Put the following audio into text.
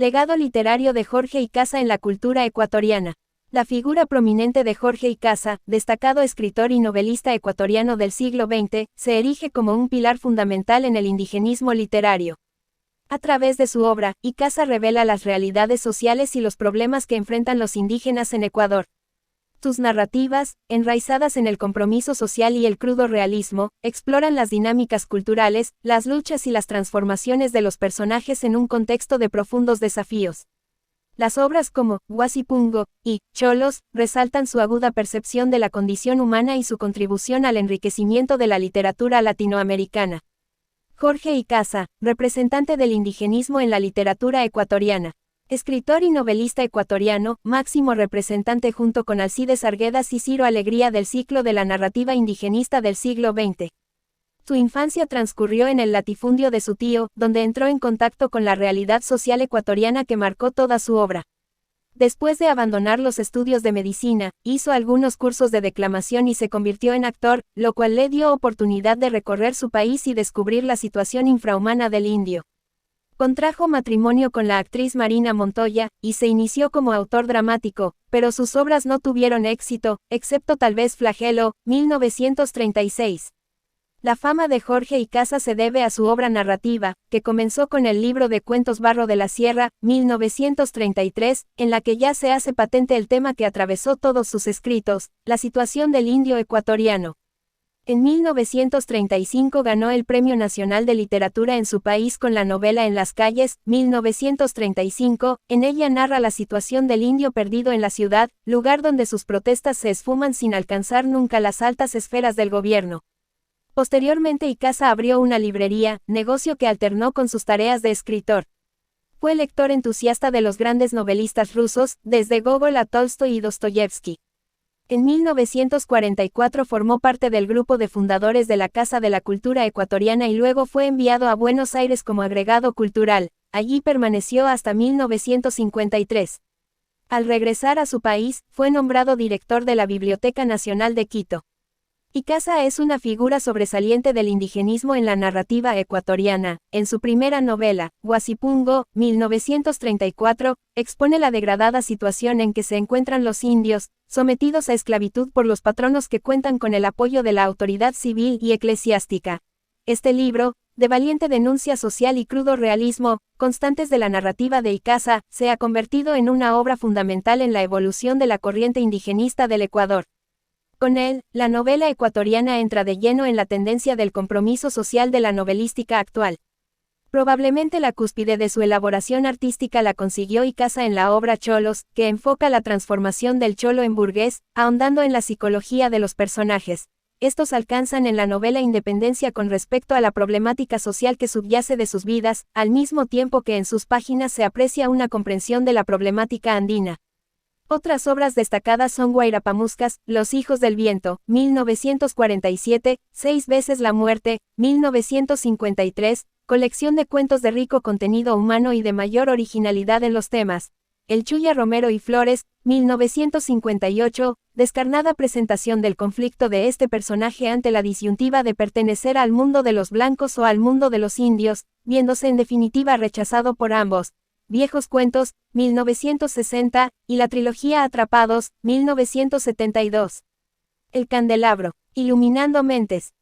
Legado literario de Jorge Icaza en la cultura ecuatoriana. La figura prominente de Jorge Icaza, destacado escritor y novelista ecuatoriano del siglo XX, se erige como un pilar fundamental en el indigenismo literario. A través de su obra, Icaza revela las realidades sociales y los problemas que enfrentan los indígenas en Ecuador. Sus narrativas, enraizadas en el compromiso social y el crudo realismo, exploran las dinámicas culturales, las luchas y las transformaciones de los personajes en un contexto de profundos desafíos. Las obras como Huasipungo y Cholos resaltan su aguda percepción de la condición humana y su contribución al enriquecimiento de la literatura latinoamericana. Jorge Icaza, representante del indigenismo en la literatura ecuatoriana. Escritor y novelista ecuatoriano, máximo representante junto con Alcides Arguedas y Ciro Alegría del ciclo de la narrativa indigenista del siglo XX. Su infancia transcurrió en el latifundio de su tío, donde entró en contacto con la realidad social ecuatoriana que marcó toda su obra. Después de abandonar los estudios de medicina, hizo algunos cursos de declamación y se convirtió en actor, lo cual le dio oportunidad de recorrer su país y descubrir la situación infrahumana del indio. Contrajo matrimonio con la actriz Marina Montoya, y se inició como autor dramático, pero sus obras no tuvieron éxito, excepto tal vez Flagelo, 1936. La fama de Jorge Icaza se debe a su obra narrativa, que comenzó con el libro de cuentos Barro de la Sierra, 1933, en la que ya se hace patente el tema que atravesó todos sus escritos, la situación del indio ecuatoriano. En 1935 ganó el Premio Nacional de Literatura en su país con la novela En las calles, 1935, en ella narra la situación del indio perdido en la ciudad, lugar donde sus protestas se esfuman sin alcanzar nunca las altas esferas del gobierno. Posteriormente Icaza abrió una librería, negocio que alternó con sus tareas de escritor. Fue lector entusiasta de los grandes novelistas rusos, desde Gogol a Tolstoy y Dostoyevsky. En 1944 formó parte del grupo de fundadores de la Casa de la Cultura Ecuatoriana y luego fue enviado a Buenos Aires como agregado cultural. Allí permaneció hasta 1953. Al regresar a su país, fue nombrado director de la Biblioteca Nacional de Quito. Icaza es una figura sobresaliente del indigenismo en la narrativa ecuatoriana. En su primera novela, Huasipungo, 1934, expone la degradada situación en que se encuentran los indios, sometidos a esclavitud por los patronos que cuentan con el apoyo de la autoridad civil y eclesiástica. Este libro, de valiente denuncia social y crudo realismo, constantes de la narrativa de Icaza, se ha convertido en una obra fundamental en la evolución de la corriente indigenista del Ecuador. Con él, la novela ecuatoriana entra de lleno en la tendencia del compromiso social de la novelística actual. Probablemente la cúspide de su elaboración artística la consiguió Icaza en la obra Cholos, que enfoca la transformación del cholo en burgués, ahondando en la psicología de los personajes. Estos alcanzan en la novela independencia con respecto a la problemática social que subyace de sus vidas, al mismo tiempo que en sus páginas se aprecia una comprensión de la problemática andina. Otras obras destacadas son Guairapamuscas, Los hijos del viento, 1947, Seis veces la muerte, 1953, colección de cuentos de rico contenido humano y de mayor originalidad en los temas. El Chuya Romero y Flores, 1958, descarnada presentación del conflicto de este personaje ante la disyuntiva de pertenecer al mundo de los blancos o al mundo de los indios, viéndose en definitiva rechazado por ambos. Viejos cuentos, 1960, y la trilogía Atrapados, 1972. El candelabro, iluminando mentes.